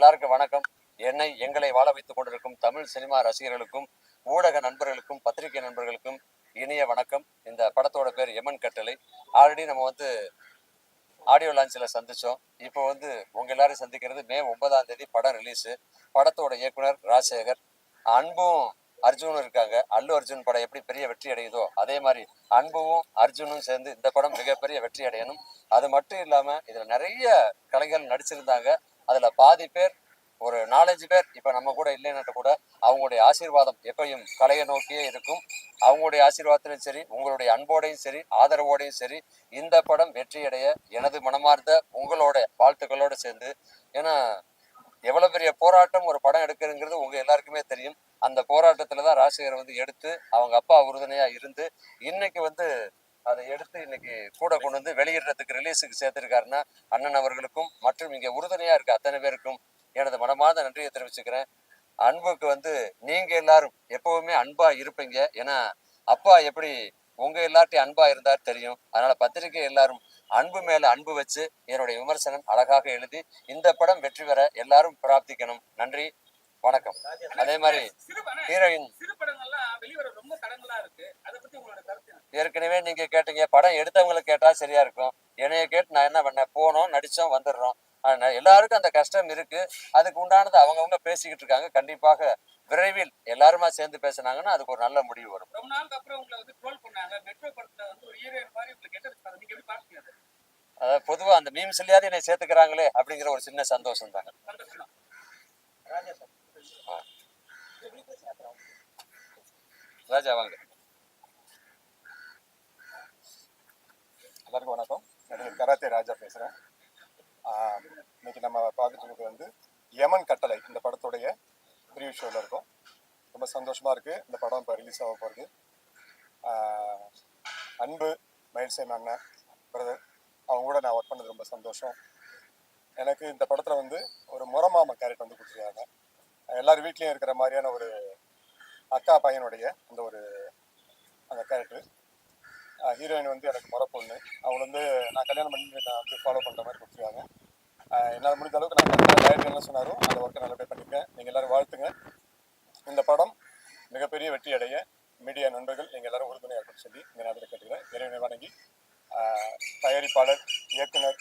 எல்லாருக்கும் வணக்கம். எங்களை வாழ வைத்துக் கொண்டிருக்கும் தமிழ் சினிமா ரசிகர்களுக்கும் ஊடக நண்பர்களுக்கும் பத்திரிகை நண்பர்களுக்கும் இனிய வணக்கம். இந்த படத்தோட பேர் எமன் கட்டளை. ஆல்ரெடி நம்ம ஆடியோ லான்ச்சில் சந்திச்சோம். இப்போ உங்க எல்லாரும் சந்திக்கிறது மே 9ஆம் தேதி படம் ரிலீஸு. படத்தோட இயக்குனர் ராஜசேகர். அன்பும் அர்ஜுனும் இருக்காங்க. அல்லு அர்ஜுன் படம் எப்படி பெரிய வெற்றி அடையுதோ அதே மாதிரி அன்பும் அர்ஜுனும் சேர்ந்து இந்த படம் மிகப்பெரிய வெற்றி அடையணும். அது மட்டும் இல்லாம இதுல நிறைய கலைஞர்கள் நடிச்சிருந்தாங்க. அதுல பாதி பேர், ஒரு 4-5 பேர் இப்ப நம்ம கூட இல்லைன்னு கூட அவங்களுடைய ஆசீர்வாதம் எப்பயும் கலையை நோக்கியே இருக்கும். அவங்களுடைய ஆசீர்வாதத்திலும் சரி, உங்களுடைய அன்போடையும் சரி, ஆதரவோடையும் சரி, இந்த படம் வெற்றியடைய எனது மனமார்ந்த உங்களோட வாழ்த்துக்களோடு சேர்ந்து, ஏன்னா எவ்வளவு பெரிய போராட்டம் ஒரு படம் எடுக்கிறதுங்கிறது உங்க எல்லாருக்குமே தெரியும். அந்த போராட்டத்துலதான் ராஜசேகர் எடுத்து அவங்க அப்பா உறுதுணையா இருந்து இன்னைக்கு அதை எடுத்து இன்னைக்கு கூட கொண்டு வெளியிடுறதுக்கு ரிலீஸுக்கு சேர்த்திருக்காருன்னா அண்ணன் அவர்களுக்கும் மற்றும் இங்க உறுதுணையா இருக்க அத்தனை பேருக்கும் எனது மனமார்ந்த நன்றியை தெரிவிச்சுக்கிறேன். அன்புக்கு நீங்க எல்லாரும் எப்பவுமே அன்பா இருப்பீங்க. ஏன்னா அப்பா எப்படி உங்க எல்லார்ட்டையும் அன்பா இருந்தார் தெரியும். அதனால பத்திரிகை எல்லாரும் அன்பு மேல அன்பு வச்சு என்னுடைய விமர்சனம் அழகாக எழுதி இந்த படம் வெற்றி பெற எல்லாரும் பிரார்த்திக்கணும். நன்றி, வணக்கம். அதே மாதிரி ஹீரோயின் ஏற்கனவே நீங்க கேட்டீங்க, படம் எடுத்தவங்களுக்கு கேட்டா சரியா இருக்கும். என்னைய கேட்டு நான் என்ன பண்ணேன், போனோம், நடிச்சோம், வந்துடுறோம். எல்லாருக்கும் அந்த கஷ்டம் இருக்கு. அதுக்கு உண்டானது அவங்கவுங்க பேசிக்கிட்டு இருக்காங்க. கண்டிப்பாக விரைவில் எல்லாருமா சேர்ந்து பேசினாங்கன்னா அதுக்கு ஒரு நல்ல முடிவு வரும். ரொம்ப நாளுக்கு அப்புறம் உங்களை ட்ரோல் பண்ணாங்க. மெட்ரோ படத்துல ஒரு ஹீரோயின் மாதிரி உங்களுக்கு கேட்டது, நீங்க எப்படி பாத்தீங்க? அதாவது பொதுவா அந்த மீம்ஸ்லயாவது என்னை சேர்த்துக்கிறாங்களே அப்படிங்கிற ஒரு சின்ன சந்தோஷம் தாங்க. ராஜா வாங்க. எல்லாருக்கும் வணக்கம். நடிகர் கராத்தே ராஜா பேசுகிறேன். இன்னைக்கு நம்ம பார்த்துட்டு இருக்கிறது யமன் கட்டளை, இந்த படத்துடைய ப்ரீவியூ ஷோவில் இருக்கும். ரொம்ப சந்தோஷமாக இருக்குது. இந்த படம் இப்போ ரிலீஸ் ஆக போகிறது. அன்பு மயில்சேன் அண்ணன் பிரதர், அவங்க கூட நான் ஒர்க் பண்ணது ரொம்ப சந்தோஷம். எனக்கு இந்த படத்தில் ஒரு முறமாமா கேரக்டர் கொடுத்துருக்காங்க. எல்லார் வீட்லேயும் இருக்கிற மாதிரியான ஒரு அக்கா பையனுடைய அந்த கேரக்டர். ஹீரோயின் எனக்கு முறை பொண்ணு. அவங்க நான் கல்யாணம் பண்ணி நான் ஃபாலோ பண்ணுற மாதிரி கொடுத்துருக்காங்க. என்னால் முடிந்த அளவுக்கு நான் டைரக்டர் என்ன சொன்னாரோ அந்த ஒர்க்கை நல்லபடியாக பண்ணியிருக்கேன். நீங்கள் எல்லோரும் வாழ்த்துங்க. இந்த படம் மிகப்பெரிய வெற்றி அடைய மீடியா நண்பர்கள் நீங்கள் எல்லோரும் உறுதுணையாக இருக்குன்னு சொல்லி இந்த நேரத்தில் கேட்டுக்கிறேன். இறைவனை வணங்கி தயாரிப்பாளர், இயக்குனர்,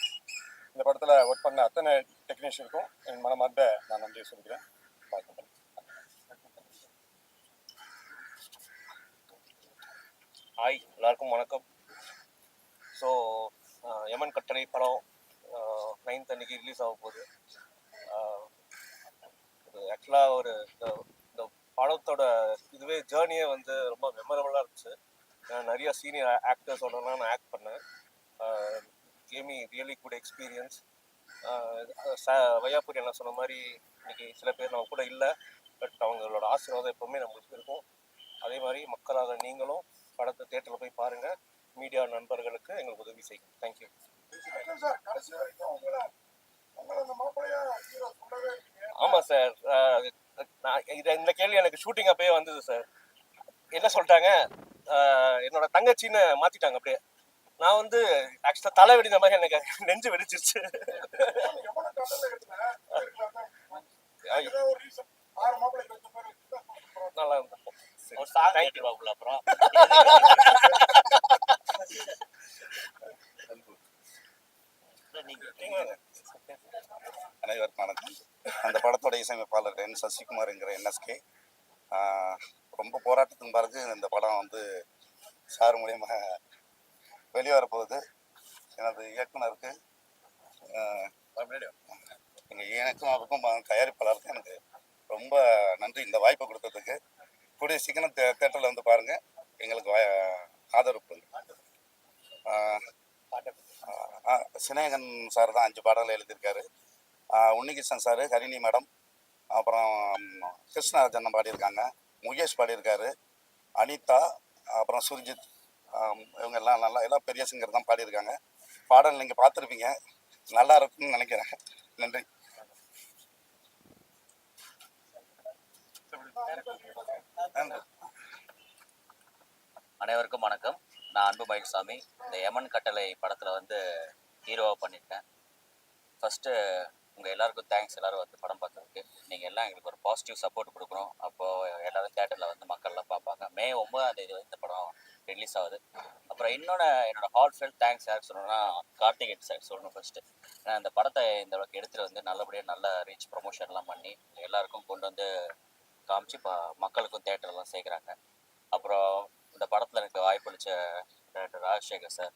இந்த படத்தில் ஒர்க் பண்ண அத்தனை டெக்னீஷியனுக்கும் என் மனமார்ந்த நான் நன்றியை சொல்லிக்கிறேன். வாழ்த்துக்கள். ஹாய், எல்லாருக்கும் வணக்கம். ஸோ யமன் கட்டளை படம் 9th அன்னைக்கு ரிலீஸ் ஆக போகுது. ஆக்சுவலாக இந்த படத்தோட இதுவே ஜேர்னியே ரொம்ப மெமரபுளாக இருந்துச்சு. நிறைய சீனியர் ஆக்டர்ஸோடலாம் நான் ஆக்ட் பண்ணேன். கேமி ரியலி குட் எக்ஸ்பீரியன்ஸ். வையாபுரி என்ன சொன்ன மாதிரி இன்னைக்கு சில பேர் நம்ம கூட இல்லை, பட் அவங்களோட ஆசீர்வாதம் எப்பவுமே நம்மளுக்கு இருக்கும். அதே மாதிரி மக்களாக நீங்களும் படத்தை தேட்டரில் போய் பாருங்கள். மீடியா நண்பர்களுக்கு எங்களுக்கு உதவி செய்யும். தேங்க்யூ. ஆமாம் சார், நான் இந்த கேள்வி எனக்கு ஷூட்டிங் அப்பயே வந்தது சார். என்ன சொல்லிட்டாங்க, என்னோட தங்கச்சின்னு மாற்றிட்டாங்க. அப்படியே நான் ஆக்சுவலாக தலை வெடிந்த மாதிரி எனக்கு நெஞ்சு வெடிச்சிருச்சு. நல்லா இருந்திருக்கும். அப்புறம் அனைவருக்கும் வணக்கம். அந்த படத்தோட இசையமைப்பாளர் சசிகுமார்ங்கிற NSK. ரொம்ப போராட்டத்தின் பிறகு இந்த படம் சார் மூலியமாக வெளிவரப்போகுது. எனது இயக்குனருக்கு, எங்கள் இயக்குனருக்கும் தயாரிப்பாளருக்கும் எனக்கு ரொம்ப நன்றி இந்த வாய்ப்பை கொடுத்ததுக்கு. கூடிய சீக்கிரம் தேட்டரில் பாருங்கள், எங்களுக்கு ஆதரவு கொடுங்க. சினேகன் சார் தான் 5 பாடல்கள் எழுதியிருக்காரு. உன்னிகிருஷ்ணன் சார், ஹரிணி மேடம், அப்புறம் கிருஷ்ணராஜன் பாடியிருக்காங்க, முகேஷ் பாடியிருக்காரு, அனிதா, அப்புறம் சுர்ஜித், இவங்க எல்லாம் பெரிய சிங்கர் தான் பாடியிருக்காங்க. பாடல் நீங்கள் பார்த்துருப்பீங்க, நல்லா இருக்குன்னு நினைக்கிறேன். நன்றி. அனைவருக்கும் வணக்கம். நான் அன்பு மயில்சாமி. இந்த யமன் கட்டளை படத்தில் ஹீரோவாக பண்ணியிருக்கேன். ஃபஸ்ட்டு உங்கள் எல்லாருக்கும் தேங்க்ஸ், எல்லோரும் வந்து படம் பார்த்ததுக்கு. நீங்கள் எல்லாம் எங்களுக்கு ஒரு பாசிட்டிவ் சப்போர்ட் கொடுக்கணும். அப்போது எல்லோரும் தேட்டரில் வந்து மக்கள்லாம் பார்ப்பாங்க. மே 9ஆம் தேதி வந்து இந்த படம் ரிலீஸ் ஆகுது. அப்புறம் இன்னொன்று என்னோட ஹார்ட் ஃபெல் தேங்க்ஸ் யாருக்கு சொல்லணும்னா கார்த்திகேயன் சார் சொல்லணும் ஃபர்ஸ்ட்டு. ஏன்னா இந்த படத்தை இந்த அளவுக்கு எடுத்துகிட்டு வந்து நல்லபடியாக நல்ல ரீச் ப்ரொமோஷன்லாம் பண்ணி எல்லாருக்கும் கொண்டு வந்து காமிச்சு இப்போ மக்களுக்கும் தேட்டர்லாம் சேர்க்குறாங்க. அப்புறம் இந்த படத்தில் எனக்கு வாய்ப்பளித்த டைரக்டர் ராஜசேகர் சார்,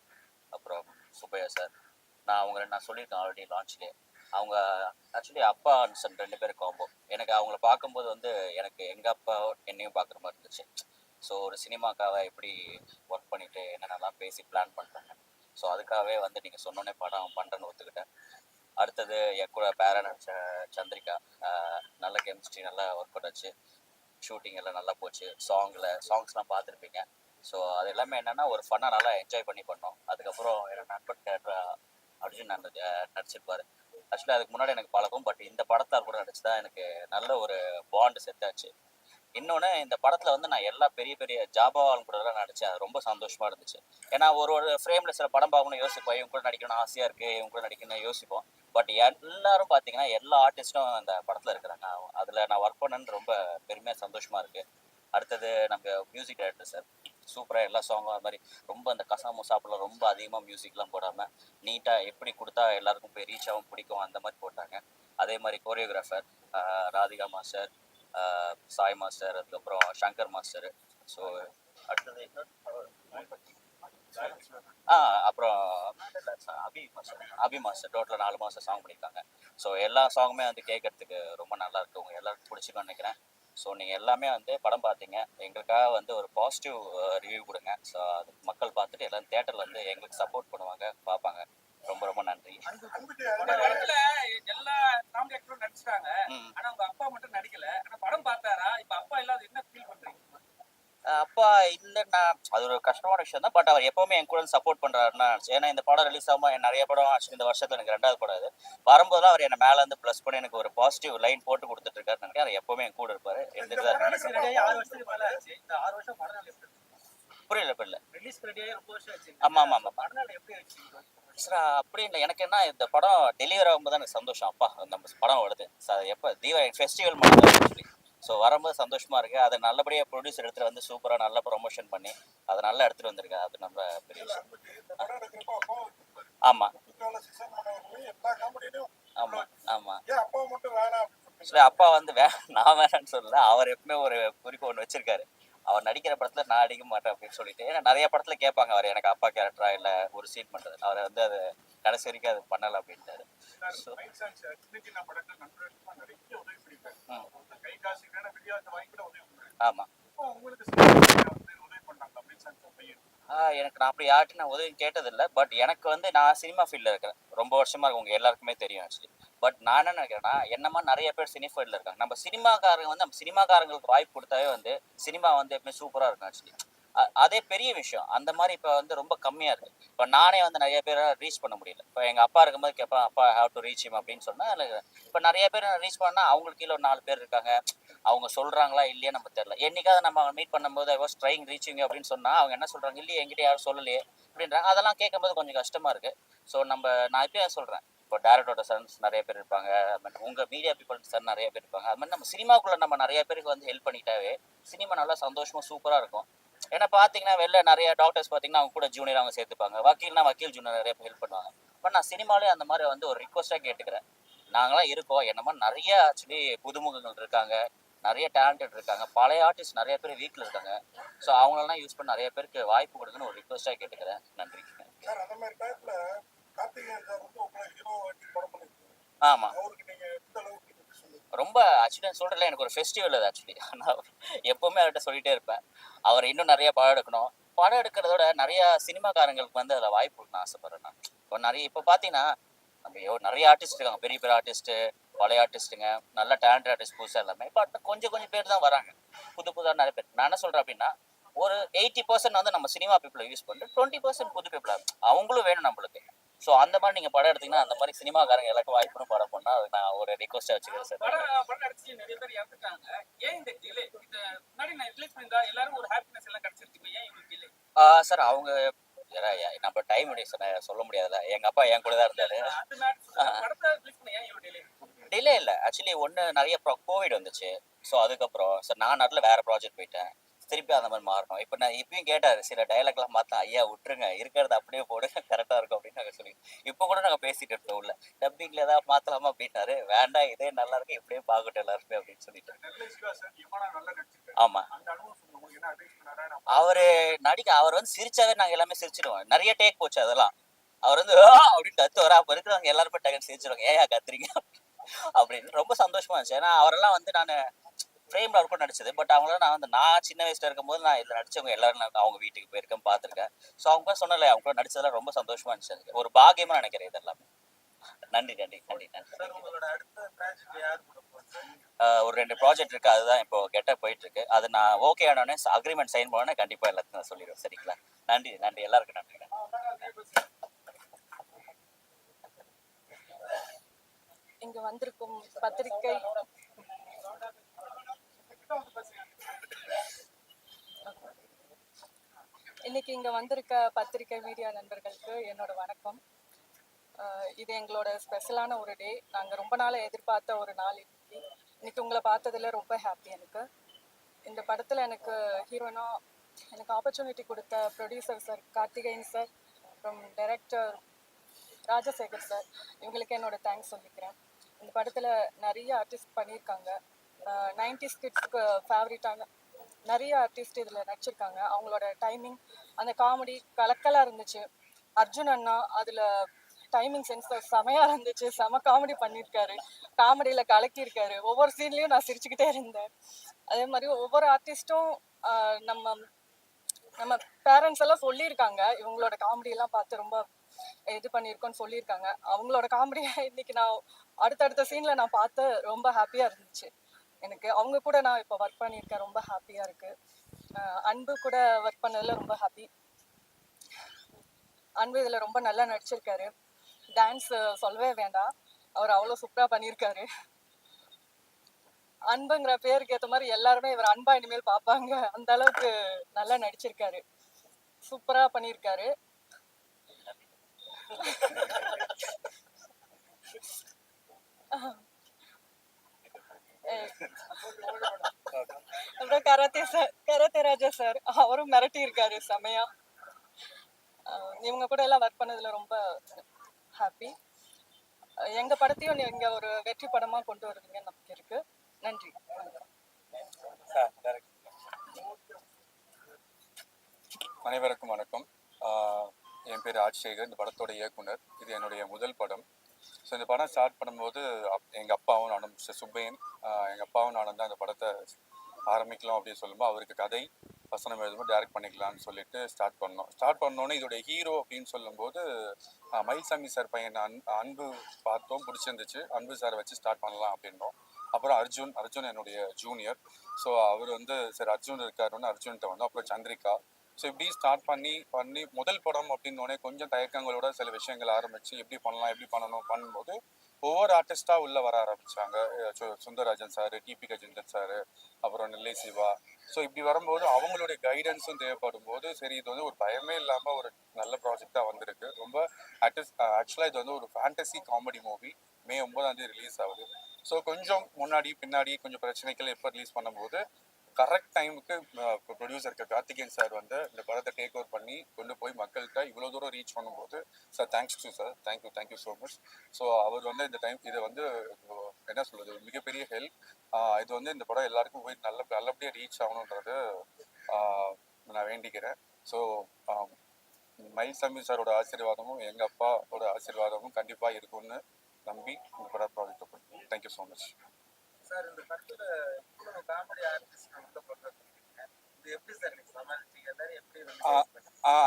அப்புறம் சுப்பையா சார், நான் சொல்லியிருக்கேன் ஆல்ரெடி லான்ச்லேயே. அவங்க ஆக்சுவலி அப்பா அண்ட் சன் 2 பேர் காம்போ. எனக்கு அவங்கள பார்க்கும்போது வந்து எனக்கு எங்கள் அப்பா என்னையும் பார்க்குற மாதிரி இருந்துச்சு. ஸோ ஒரு சினிமாக்காக எப்படி ஒர்க் பண்ணிவிட்டு என்னென்னலாம் பேசி பிளான் பண்ணுறாங்க. ஸோ அதுக்காகவே வந்து நீங்கள் சொன்னோன்னே படம் பண்ணுறேன்னு ஒத்துக்கிட்டேன். அடுத்தது என் கூட பேரா நடிச்ச சந்திரிகா, நல்ல கெமிஸ்ட்ரி, நல்லா ஒர்க் அவுட் ஆச்சு. ஷூட்டிங் எல்லாம் நல்லா போச்சு. சாங்ஸ்லாம் பார்த்துருப்பீங்க. ஸோ அது எல்லாமே என்னென்னா ஒரு ஃபன்னாக நல்லா என்ஜாய் பண்ணி பண்ணோம். அதுக்கப்புறம் என்னோட நண்பர் கேரக்டர் அர்ஜுன் நடிச்சிருப்பார். ஆக்சுவலி அதுக்கு முன்னாடி எனக்கு பழக்கம், பட் இந்த படத்தால் கூட நடிச்சு தான் எனக்கு நல்ல ஒரு பாண்டு செட் ஆச்சு. இன்னொன்று, இந்த படத்தில் வந்து நான் எல்லா பெரிய பெரிய ஜாபாவாலும் கூட நடித்தேன். அது ரொம்ப சந்தோஷமாக இருந்துச்சு. ஏன்னா ஒரு ஒரு ஃப்ரேமில் சில படம் பார்க்கணும் யோசிப்போம், இவங்க கூட நடிக்கணும்னு ஆசையாக இருக்குது, இவங்க கூட நடிக்கணும்னு யோசிப்போம். பட் எல்லாரும் பார்த்தீங்கன்னா எல்லா ஆர்டிஸ்ட்டும் அந்த படத்தில் இருக்கிறாங்க. அதில் நான் ஒர்க் பண்ணேன்னு ரொம்ப பெருமையாக சந்தோஷமாக இருக்குது. அடுத்தது நம்ம மியூசிக் டைரக்டர் சார் சூப்பராக எல்லா சாங்கும் அது மாதிரி ரொம்ப அந்த கசாமு சாப்பிடலாம் ரொம்ப அதிகமாக மியூசிக்லாம் போடாமல் நீட்டாக எப்படி கொடுத்தா எல்லாருக்கும் போய் ரீச் ஆகும் பிடிக்கும் அந்த மாதிரி போட்டாங்க. அதே மாதிரி choreographer Radhika master, Sai master, அதுக்கப்புறம் சங்கர் மாஸ்டர். ஸோ அடுத்தது அப்புறம் அபி மாஸ்டர் டோட்டலாக 4 மாதம் சாங் பண்ணியிருக்காங்க. ஸோ எல்லா சாங்குமே வந்து கேட்கறதுக்கு ரொம்ப நல்லா இருக்கு. உங்க எல்லாருக்கும் பிடிச்சிருக்குன்னு நினைக்கிறேன். ஸோ நீங்கள் எல்லாமே வந்து படம் பார்த்தீங்க, எங்களுக்காக வந்து ஒரு பாசிட்டிவ் ரிவ்யூ கொடுங்க. ஸோ அது மக்கள் பார்த்துட்டு எல்லாம் தேட்டரில் வந்து எங்களுக்கு சப்போர்ட் பண்ணுவாங்க, பார்ப்பாங்க. ரொம்ப ரொம்ப நன்றி. எல்லா ஃபேமிலி ஆக்டரும் நடிச்சிட்டாங்க, ஆனா உங்க அப்பா மட்டும் நடிக்கல. ஆனா படம் பார்த்தாரா? இப்ப அப்பா இல்லாத என்ன ஃபீல் பண்றீங்க? அப்பா இல்லைன்னா அது ஒரு கஷ்டமான விஷயம் தான். பட் அவர் எப்பவுமே என் கூட சப்போர்ட் பண்றாருன்னா, ஏன்னா இந்த படம் ரிலீஸ் ஆகாம நிறைய படம் ஆக்சுவலி இந்த வருஷத்துல எனக்கு 2வது படம் இது வரும்போதெல்லாம் அவர் என்ன மேல இருந்து ப்ளஸ் பண்ணி எனக்கு ஒரு பாசிட்டிவ் லைன் போட்டு கொடுத்துட்டு இருக்காரு. நினைக்கிறேன் அவர் எப்பவுமே என் கூட இருப்பாரு. இருந்துட்டு தான் இருக்காரு. ரிலீஸ் ரெடியாகி 6 வருஷத்துக்கு மேல ஆச்சு. இந்த 6 வருஷம் படம் எப்படி இருக்கு? புரியல. ரிலீஸ் ரெடியாகி ரொம்ப வருஷம் ஆச்சு. ஆமா. படம் எப்படி ஆச்சு? அப்படி இல்லை, எனக்கு என்ன இந்த படம் டெலிவரி ஆகும்போது எனக்கு சந்தோஷம். அப்பா நம்ம படம் வருது எப்போ தீபாவளி ஃபெஸ்டிவல் மட்டும் ஆக்சுவலி. ஸோ வரும்போது சந்தோஷமா இருக்கு. அதை நல்லபடியாக ப்ரொடியூசர் எடுத்துகிட்டு வந்து சூப்பராக நல்லா ப்ரொமோஷன் பண்ணி அதை நல்லா எடுத்துகிட்டு வந்திருக்கேன். அது நம்ம பெரிய விஷயம். ஆமாம். ஆக்சுவலி அப்பா வந்து நான் வேணான்னு சொல்லல. அவர் எப்பவுமே ஒரு குறிக்கோள் ஒன்று வச்சிருக்காரு. அவர் நடிக்கிற படத்துல நான் நடிக்க மாட்டேன் அப்படின்னு சொல்லிட்டு. ஏன்னா நிறைய படத்துல கேட்பாங்க அவர் எனக்கு அப்பா கேரக்டரா இல்லை ஒரு சீன் பண்ணுறது. அவர் வந்து அது கடைசி வரைக்கும் அது பண்ணலை அப்படின்ட்டாரு. ஆமாம். எனக்கு நான் அப்படி யார்கிட்ட நான் உதவி கேட்டதில்லை. பட் எனக்கு வந்து நான் சினிமா ஃபீல்டில் இருக்கிறேன் ரொம்ப வருஷமா இருக்கு. உங்க எல்லாருக்குமே தெரியும் ஆக்சுவலி. பட் நான் என்ன நினைக்கிறேன்னா, என்னமா நிறைய பேர் சினி ஃபீல்டில் இருக்காங்க. நம்ம சினிமாக்காரங்க வந்து நம்ம சினிமாக்காரங்களுக்கு வாய்ப்பு கொடுத்தாவே வந்து சினிமா வந்து எப்பவுமே சூப்பராக இருக்கும் ஆக்சுவலி. அதே பெரிய விஷயம். அந்த மாதிரி இப்போ வந்து ரொம்ப கம்மியாக இருக்குது. இப்போ நானே வந்து நிறைய பேரை ரீச் பண்ண முடியல. இப்போ எங்கள் அப்பா இருக்கும்போது கேட்பேன், அப்பா ஹேவ் டு ரீச் ஹிம் அப்படின்னு சொன்னால் இப்போ நிறைய பேர் ரீச் பண்ணால் அவங்களுக்கு கீழே ஒரு 4 பேர் இருக்காங்க. அவங்க சொல்கிறாங்களா இல்லையா நம்ம தெரியல. என்னைக்காவது நம்ம மீட் பண்ணும்போது ஐ வாஸ் ட்ரைங் ரீச்சிங் அப்படின்னு சொன்னால் அவங்க என்ன சொல்கிறாங்க, இல்லையே என்கிட்ட யாரும் சொல்லலையே அப்படின்றாங்க. அதெல்லாம் கேட்கும்போது கொஞ்சம் கஷ்டமாக இருக்குது. ஸோ நான் இப்போயே சொல்கிறேன், இப்போ டேரக்டரோட சன்ஸ் நிறைய பேர் இருப்பாங்க, உங்கள் மீடியா பீப்புள் சன் நிறைய பேர் இருப்பாங்க. அது மாதிரி நம்ம சினிமாக்குள்ளே நம்ம நிறைய பேருக்கு வந்து ஹெல்ப் பண்ணிட்டாவே சினிமா நல்லா சந்தோஷமாக சூப்பராக இருக்கும். ஏன்னா பார்த்தீங்கன்னா வெளில நிறைய டாக்டர்ஸ் பார்த்தீங்கன்னா அவங்க கூட ஜூனியர் அவங்க சேர்த்துப்பாங்க. வக்கீல் ஜூனியர் நிறைய ஹெல்ப் பண்ணுவாங்க. பட் நான் சினிமாலே அந்த மாதிரி வந்து ஒரு ரிக்வஸ்ட்டாக கேட்டுக்கிறேன். நாங்களாம் இருக்கோம், என்ன மாதிரி நிறைய ஆக்சுவலி புதுமுகங்கள் இருக்காங்க, நிறைய டேலண்டட் இருக்காங்க, பழைய ஆர்டிஸ்ட் நிறைய பேர் வீட்டில் இருக்காங்க. ஸோ அவங்களெல்லாம் யூஸ் பண்ணி நிறைய பேருக்கு வாய்ப்பு கொடுக்குன்னு ஒரு ரிக்வஸ்ட்டாக கேட்டுக்கிறேன். நன்றி. ஆமாம். ரொம்ப ஆக்சுவலி சொல்கிறல எனக்கு ஒரு ஃபெஸ்டிவல் அது ஆக்சுவலி. நான் எப்போவுமே அவர்கிட்ட சொல்லிகிட்டே இருப்பேன், அவர் இன்னும் நிறைய படம் எடுக்கணும். படம் எடுக்கிறதோட நிறைய சினிமாக்காரங்களுக்கு வந்து அதில் வாய்ப்பு கொடுக்கணும்னு ஆசைப்பட்றேன் நான். இப்போ இப்போ பார்த்தீங்கன்னா நம்ம நிறைய ஆர்டிஸ்ட் இருக்காங்க, பெரிய பெரிய ஆர்டிஸ்ட்டு, பழைய ஆர்டிஸ்ட்டுங்க, நல்ல டேலண்டட் ஆர்டிஸ்ட் புதுசாக எல்லாமே. பட் கொஞ்சம் பேர் தான் வராங்க, புதுசாக நிறைய பேர். நான் என்ன சொல்கிறேன் அப்படின்னா, ஒரு 80% வந்து நம்ம சினிமா பீப்புளை யூஸ் பண்ணிட்டு 20% புது பீப்புளை அவங்களும் வேணும் நம்மளுக்கு. ஸோ அந்த மாதிரி நீங்கள் படம் எடுத்தீங்கன்னா அந்த மாதிரி சினிமாக்காரங்க எல்லாருக்கும் வாய்ப்புன்னு படம் பண்ணால் அது நான் ஒரு ரிக்வஸ்ட்டாக வச்சுக்கிறேன் சார். படம் அடிச்சு நிறைய பேர் இறந்துட்டாங்க. ஏன் இந்த டிலே? இது முன்னாடி நான் ரிலீஸ் பண்ணிருந்தா எல்லாரும் ஒரு ஹாப்பினஸ் எல்லாம் கிடைச்சிருக்கு. ஏன் இவ்வளவு டிலே? சார் அவங்க நம்ம டைம் சொல்ல முடியாதுல்ல. எங்கள் அப்பா என் கூட தான் இருந்தாரு. படத்தை ரிலீஸ் பண்ண ஏன் இவ்வளவு டிலே? டிலே இல்லை ஆக்சுவலி ஒன்று நிறைய கோவிட் வந்துச்சு. ஸோ அதுக்கப்புறம் சார் நான் நடுவில் வேற ப்ராஜெக்ட் போயிட்டேன். திருப்பி அந்த மாதிரி மாறணும். இப்போ நான் இப்பயும் கேட்டார் சில டைலாக்லாம் பார்த்தா, ஐயா விட்டுருங்க இருக்கிறத அப்படியே போடுங்க கரெக்டாக இருக்கும் அப்படின்னு நாங்கள் சொல்லி இப்போ கூட நாங்கள் பேசிட்டு இருந்தோம் உள்ள டப்பிங்கில் ஏதாவது மாற்றலாமா அப்படின்னாரு. வேண்டாம் இதே நல்லா இருக்கு இப்படியே பார்க்கட்டும் எல்லாருமே அப்படின்னு சொல்லிட்டு. ஆமாம் அவர் அவர் வந்து சிரிச்சாவே நாங்கள் எல்லாமே சிரிச்சிடுவோம். நிறைய டேக் போச்சு அதெல்லாம். அவர் வந்து அப்படின்னு கத்து வரா அப்போ இருக்கிறவங்க எல்லாருமே டக்குன்னு சிரிச்சிருவாங்க, ஏயா கத்துறீங்க அப்படின்னு. ரொம்ப சந்தோஷமா இருந்துச்சு. ஏன்னா அவரெல்லாம் வந்து நான் ஃப்ரேம்ல இருக்கும் நடிச்சது. பட் அவங்கள நான் சின்ன வயசுல இருக்கும்போது நான் இதில் நடிச்சவங்க எல்லாரும் நான் அவங்க வீட்டுக்கு போயிருக்கேன் பார்த்துருக்கேன். ஸோ அவங்க சொன்னல அவங்க கூட நடிச்சதெல்லாம் ரொம்ப சந்தோஷமா இருந்துச்சு. எனக்கு ஒரு பாக்கியமா நினைக்கிறேன் இதெல்லாம். நன்றி நன்றி நன்றி நன்றி. ஒரு 2 ப்ராஜெக்ட் இருக்கு, அதுதான் இப்போ கெட்ட போயிட்டு இருக்கு. அது நான் ஓகே ஆனோடனே அக்ரிமெண்ட் சைன் பண்ணோன்னே கண்டிப்பா எல்லாத்தையும் நான் சொல்லிடுவேன். சரிங்களா? நன்றி நன்றி எல்லாருக்கும் நன்றி. இங்கு வந்திருக்கும் பத்திரிகை இன்னைக்கு இங்க வந்திருக்க பத்திரிகை மீடியா நண்பர்களுக்கு என்னோட வணக்கம். இது எங்களோட ஸ்பெஷலான ஒரு டே. நாங்கள் ரொம்ப நாள் எதிர்பார்த்த ஒரு நாள் இன்னைக்கு உங்களை பார்த்ததுல ரொம்ப ஹாப்பி. எனக்கு இந்த படத்தில் எனக்கு ஹீரோனா எனக்கு ஆப்பர்ச்சுனிட்டி கொடுத்த ப்ரொடியூசர் சார் கார்த்திகேயன் சார், அப்புறம் டைரக்டர் ராஜசேகர் சார், இவங்களுக்கு என்னோட தேங்க்ஸ் சொல்லிக்கிறேன். இந்த படத்தில் நிறைய ஆர்டிஸ்ட் பண்ணியிருக்காங்க. 90s கிட்ஸ்க்கு ஃபேவரட்டான நிறைய ஆர்டிஸ்ட் இதில் நடிச்சிருக்காங்க. அவங்களோட டைமிங் அந்த காமெடி கலக்கலாக இருந்துச்சு. அர்ஜுன் அண்ணா அதில் டைமிங் சென்ஸ் செமையாக இருந்துச்சு. செம காமெடி பண்ணியிருக்காரு, காமெடியில் கலக்கியிருக்காரு. ஒவ்வொரு சீன்லேயும் நான் சிரிச்சுக்கிட்டே இருந்தேன். அதே மாதிரி ஒவ்வொரு ஆர்டிஸ்ட்டும் நம்ம நம்ம பேரண்ட்ஸ் எல்லாம் சொல்லியிருக்காங்க, இவங்களோட காமெடியெல்லாம் பார்த்து ரொம்ப இது பண்ணியிருக்கோன்னு சொல்லியிருக்காங்க. அவங்களோட காமெடியை இன்னைக்கு நான் அடுத்தடுத்த சீனில் நான் பார்த்து ரொம்ப ஹாப்பியாக இருந்துச்சு எனக்கு. அவங்க கூட நான் இப்போ ஒர்க் பண்ணியிருக்கேன், ரொம்ப ஹாப்பியாக இருக்குது. அன்பு கூட ஒர்க் பண்ணதில் ரொம்ப ஹாப்பி. அன்பு இதில் ரொம்ப நல்லா நடிச்சிருக்காரு. டான்ஸ் சொல்லவே வேண்டாம், அவர் அவ்வளோ சூப்பராக பண்ணியிருக்காரு. அன்புங்கிற பேருக்கு ஏற்ற மாதிரி எல்லாருமே இவர் அன்பா இனிமேல் பார்ப்பாங்க, அந்த அளவுக்கு நல்லா நடிச்சிருக்காரு, சூப்பராக பண்ணியிருக்காரு. அப்புறம் கராத்தே ராஜா சார், அவரும் மிரட்டி இருக்காரு செமையா. இவங்க கூட எல்லாம் ஒர்க் பண்ணதுல ரொம்ப ஹாப்பி. எங்க படத்தையும் நீங்க ஒரு வெற்றி படமா கொண்டு வருவீங்கன்னு நம்பிக்கை இருக்கு. நன்றி. அனைவருக்கும் வணக்கம். என் பேர் ராஜசேகர், இந்த படத்தோட இயக்குனர். இது என்னுடைய முதல் படம். ஸோ இந்த படம் ஸ்டார்ட் பண்ணும்போது எங்கள் அப்பாவும் நானும், மிஸ்டர் சுப்பையன், எங்கள் அப்பாவும் நானும் தான் இந்த படத்தை ஆரம்பிக்கலாம் அப்படின்னு சொல்லும்போது அவருக்கு கதை வசனம் எழுதும்போது டைரக்ட் பண்ணிக்கலாம்னு சொல்லிட்டு ஸ்டார்ட் பண்ணோன்னே இதோடைய ஹீரோ அப்படின்னு சொல்லும்போது மயில்சாமி சார் பையன் அன்பு பார்த்தோம், பிடிச்சிருந்துச்சு. அன்பு சாரை வச்சு ஸ்டார்ட் பண்ணலாம் அப்படின்றோம். அப்புறம் அர்ஜுன் என்னுடைய ஜூனியர். ஸோ அவர் வந்து சரி அர்ஜுன் இருக்காருன்னு அர்ஜுன்கிட்ட வந்தோம். அப்புறம் சந்திரிகா. ஸோ இப்படி ஸ்டார்ட் பண்ணி முதல் படம் அப்படின்னோடனே கொஞ்சம் தயக்கங்களோட சில விஷயங்கள் ஆரம்பிச்சு எப்படி பண்ணணும் பண்ணும்போது ஒவ்வொரு ஆர்டிஸ்டாக உள்ளே வர ஆரம்பித்தாங்க. Sundararajan sir, TP Gajendran sir, அப்புறம் நெல்லை சிவா. ஸோ இப்படி வரும்போது அவங்களுடைய கைடன்ஸும் தேவைப்படும் போது சரி இது வந்து ஒரு பயமே இல்லாமல் ஒரு நல்ல ப்ராஜெக்டாக வந்திருக்கு. ரொம்ப ஆக்சுவலாக இது வந்து ஒரு ஃபேண்டசி காமெடி மூவி. மே 9 ரிலீஸ் ஆகுது. ஸோ கொஞ்சம் முன்னாடி பின்னாடி கொஞ்சம் பிரச்சனைகள் எப்போ ரிலீஸ் பண்ணும்போது கரெக்ட் டைமுக்கு ப்ரொடியூசர் கார்த்திகேயன் சார் வந்து இந்த படத்தை டேக் ஓவர் பண்ணி கொண்டு போய் மக்கள்கிட்ட இவ்வளோ தூரம் ரீச் பண்ணும்போது sir thanks to sir, thank you so much. So அவர் வந்து இந்த டைம் இதை வந்து என்ன சொல்கிறது மிகப்பெரிய ஹெல்ப். இது வந்து இந்த படம் எல்லாருக்கும் போய் நல்லபடியாக ரீச் ஆகணுன்றது நான் வேண்டிக்கிறேன். ஸோ மயில்சாமி சாரோட ஆசீர்வாதமும் எங்கள் அப்பாவோட ஆசீர்வாதமும் கண்டிப்பாக இருக்கும்னு நம்பி இந்த படம் ப்ராஜெக்ட் பண்ணி தேங்க்யூ ஸோ மச். சார் இந்த படத்துல இவ்வளவு காமெடி ஆர்டிஸ்ட் உள்ள பண்றது இது எப்படி சார் நீங்க சமாளிச்சீங்க? எல்லாரும் எப்படி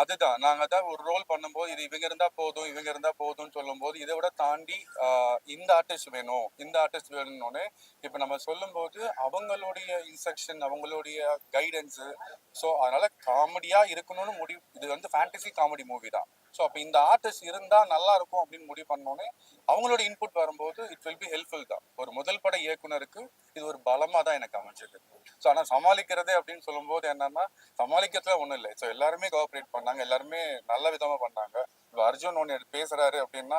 அதுதான் நாங்கள் தான் ஒரு ரோல் பண்ணும்போது இது இவங்க இருந்தால் போதும்னு சொல்லும்போது இதை விட தாண்டி இந்த ஆர்டிஸ்ட் வேணும்னு இப்போ நம்ம சொல்லும்போது அவங்களுடைய இன்ஸ்ட்ரக்ஷன், அவங்களுடைய கைடன்ஸு. ஸோ அதனால காமெடியாக இருக்கணும்னு முடிவு. இது வந்து ஃபேண்டசி காமெடி மூவி தான். ஸோ அப்போ இந்த ஆர்டிஸ்ட் இருந்தால் நல்லா இருக்கும் அப்படின்னு முடிவு பண்ணோன்னே அவங்களோட இன்புட் வரும்போது இட் வில் பி ஹெல்ப்ஃபுல் தான். ஒரு முதல் பட இயக்குனருக்கு இது ஒரு பலமாக தான் எனக்கு அமைஞ்சது. ஸோ ஆனால் சமாளிக்கிறதே அப்படின்னு சொல்லும்போது என்னன்னா சமாளிக்கிறதுல ஒன்றும் இல்லை. ஸோ எல்லாருமே கோஆப்ரேட் பண்ணாங்க, எல்லாருமே நல்ல விதமாக பண்ணாங்க. இப்போ அர்ஜுன் ஒன்று பேசுறாரு அப்படின்னா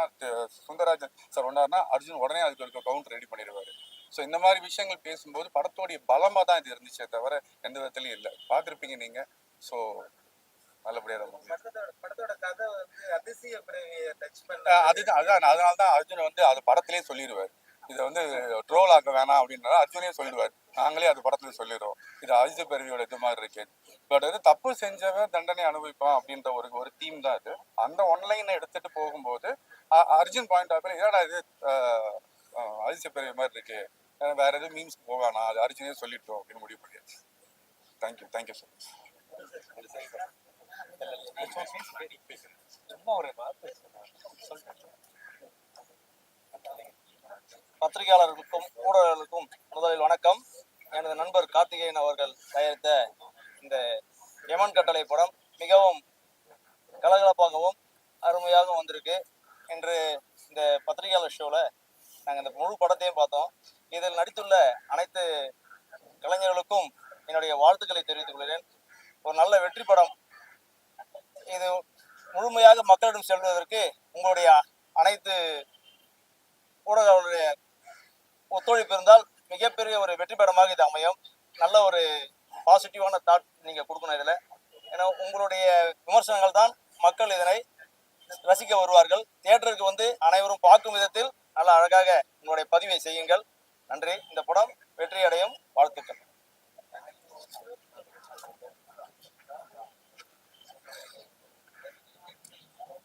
சுந்தரராஜன் சார் ஒன்றாருன்னா அர்ஜுன் உடனே அதுக்கு ஒரு கவுண்டர் ரெடி பண்ணிடுவாரு. ஸோ இந்த மாதிரி விஷயங்கள் பேசும்போது படத்தோடைய பலமாக தான் இது இருந்துச்சே தவிர எந்த விதத்துலையும் இல்லை. பார்த்துருப்பீங்க நீங்கள். ஸோ நல்லபடியாக படத்தோட கதை வந்து அதிசய பிறவியை டச் பண்ண அதுதான் அதனால தான் அர்ஜுன் வந்து அது படத்திலே சொல்லிடுவார். இதை வந்து ட்ரோல் ஆக்க வேணாம் அப்படின்றத அர்ஜுனே சொல்லிடுவார். நாங்களே அது படத்துல சொல்லிடுறோம், இது அதிசய பிறவியோட இது மாதிரி இருக்கு. பட் அது தப்பு செஞ்சவன் தண்டனை அனுபவிப்பான் அப்படின்ற ஒரு தீம் தான் அது. அந்த ஒன்லைனை எடுத்துட்டு போகும்போது அர்ஜுன் பாயிண்ட் ஆஃப் என்னடா இது அதிசய பிறவி மாதிரி இருக்கு, வேற எதுவும் மீம்ஸ் போவானா, அது அர்ஜுனே சொல்லிட்டோம் அப்படின்னு முடிவு பண்ணியாச்சு. Thank you sir. சும்மா ஒரு பத்திரிகையாளர்களுக்கும் ஊடகர்களுக்கும் முதலில் வணக்கம். எனது நண்பர் கார்த்திகேயன் அவர்கள் தயாரித்த இந்த யமன் கட்டளை படம் மிகவும் கலகலப்பாகவும் அருமையாகவும் வந்திருக்கு. இன்று இந்த பத்திரிகையாளர் ஷோவில் நாங்கள் இந்த முழு படத்தையும் பார்த்தோம். இதில் நடித்துள்ள அனைத்து கலைஞர்களுக்கும் என்னுடைய வாழ்த்துக்களை தெரிவித்துக் கொள்கிறேன். ஒரு நல்ல வெற்றி படம். இது முழுமையாக மக்களிடம் செல்வதற்கு உங்களுடைய அனைத்து ஊடகங்களுடைய ஒத்துழைப்பு இருந்தால் மிகப்பெரிய ஒரு வெற்றி படமாக இது அமையும். நல்ல ஒரு பாசிட்டிவான தாட் நீங்கள் கொடுக்கணும் இதில். ஏன்னா உங்களுடைய விமர்சனங்கள் தான் மக்கள் இதனை ரசிக்க வருவார்கள். தியேட்டருக்கு வந்து அனைவரும் பார்க்கும் விதத்தில் நல்ல அழகாக உங்களுடைய பதிவை செய்யுங்கள். நன்றி. இந்த படம் வெற்றி அடையும். வாழ்த்துக்கள்.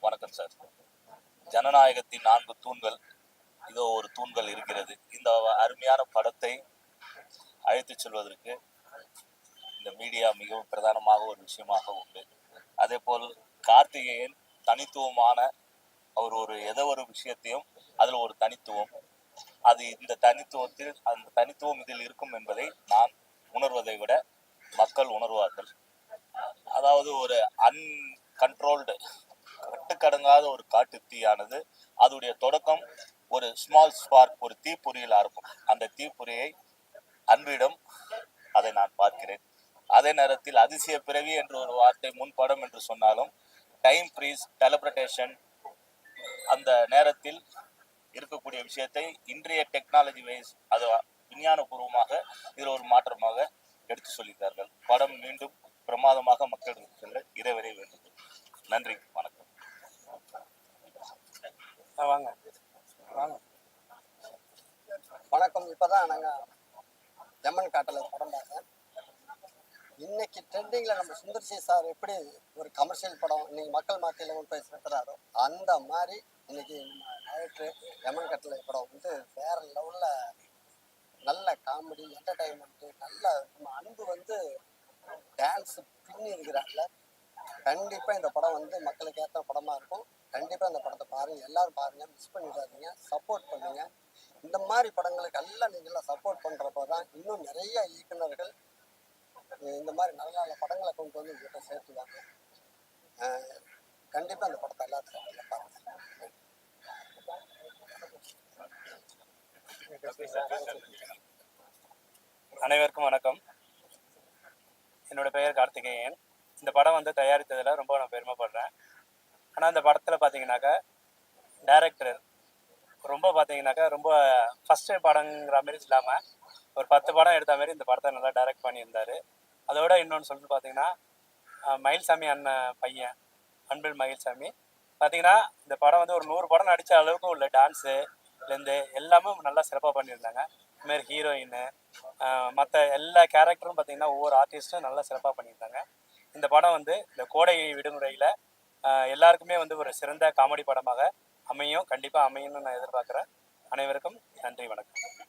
வணக்கம் சார். ஜனநாயகத்தின் 4 தூண்கள், இதோ ஒரு தூண்கள் இருக்கிறது. இந்த அருமையான படத்தை அழைத்து செல்வதற்கு இந்த மீடியா மிகவும் பிரதானமாக ஒரு விஷயமாக உண்டு. அதே போல் கார்த்திகேயன் தனித்துவமான அவர் ஏதோ ஒரு விஷயத்தையும் அதில் ஒரு தனித்துவம், அது இந்த தனித்துவத்தில் அந்த தனித்துவம் இதில் இருக்கும் என்பதை நான் உணர்வதை விட மக்கள் உணர்வார்கள். அதாவது ஒரு அன்கண்ட்ரோல்டு கட்டுக்கடங்காத ஒரு காட்டு தீயானது அதோடைய தொடக்கம் ஒரு ஸ்மால் ஸ்பார்க், ஒரு தீப்பொறியில் ஆரம்பம். அந்த தீப்பொறியை அன்பிடம் அதை நான் பார்க்கிறேன். அதே நேரத்தில் அதிசய பிறவி என்ற ஒரு வார்த்தை முன்படம் என்று சொன்னாலும் டைம் ப்ரீஸ் டெலிபரேஷன் அந்த நேரத்தில் இருக்கக்கூடிய விஷயத்தை இன்றைய டெக்னாலஜி வைஸ் அது விஞ்ஞானபூர்வமாக இதில் ஒரு மாற்றமாக எடுத்து சொல்லியிருக்கார்கள். படம் மீண்டும் பிரமாதமாக மக்களுக்கு செல்ல இறைவரை வேண்டும். நன்றி, வணக்கம். வாங்க வாங்க. வணக்கம். இப்போதான் நாங்கள் யமன் கட்டளை படம் பார்த்தேன். இன்னைக்கு ட்ரெண்டிங்கில் நம்ம சுந்தர்சி சார் எப்படி ஒரு கமர்ஷியல் படம் இன்னைக்கு மக்கள் மத்தியில் கொண்டு போய் சேர்த்துறாரோ அந்த மாதிரி இன்னைக்கு நம்ம டைரக்டர் யமன் கட்டளை படம் வந்து வேற லெவலில் நல்ல காமெடி என்டர்டைன்மெண்ட்டு நல்ல நம்ம அன்பு வந்து டான்ஸு பின்னி இருக்கிறாங்கள. கண்டிப்பாக இந்த படம் வந்து மக்களுக்கு ஏற்ற படமாக இருக்கும். கண்டிப்பாக இந்த படத்தை பாருங்கள், எல்லோரும் பாருங்கள், மிஸ் பண்ணிடாதீங்க, சப்போர்ட் பண்ணுங்கள். இந்த மாதிரி படங்களுக்கு எல்லாம் நீங்களாம் சப்போர்ட் பண்ணுறப்போ தான் இன்னும் நிறைய இயக்குநர்கள் இந்த மாதிரி நல்ல நல்ல படங்களை கொண்டு வந்து உங்கள்கிட்ட சேர்த்துவாங்க. கண்டிப்பாக இந்த படத்தை எல்லாத்துக்கும் நல்லா பாருங்கள். அனைவருக்கும் வணக்கம். என்னோட பெயர் கார்த்திகேயன். இந்த படம் வந்து தயாரித்ததில் ரொம்ப நான் பெருமைப்படுறேன். ஆனால் இந்த படத்தில் பார்த்தீங்கன்னாக்கா டைரக்டர் ரொம்ப ரொம்ப ஃபஸ்ட்டு படங்கிற மாதிரி இல்லாமல் ஒரு 10 படம் எடுத்த மாதிரி இந்த படத்தை நல்லா டைரக்ட் பண்ணியிருந்தார். அதோட இன்னொன்று சொல்லிட்டு பார்த்தீங்கன்னா மயில்சாமி அண்ணன் பையன் அன்பில் மயில்சாமி பார்த்தீங்கன்னா இந்த படம் வந்து ஒரு 100 படம் நடித்த அளவுக்கு உள்ள டான்ஸுலேருந்து எல்லாமே நல்லா சிறப்பாக பண்ணியிருந்தாங்க. இதுமாரி ஹீரோயின் மற்ற எல்லா கேரக்டரும் பார்த்தீங்கன்னா ஒவ்வொரு ஆர்டிஸ்ட்டும் நல்லா சிறப்பாக பண்ணியிருந்தாங்க. இந்த படம் வந்து இந்த கோடை விடுமுறையில் எல்லாருக்குமே வந்து ஒரு சிறந்த காமெடி படமாக அமையும், கண்டிப்பாக அமையும்னு நான் எதிர்பார்க்குறேன். அனைவருக்கும் நன்றி, வணக்கம்.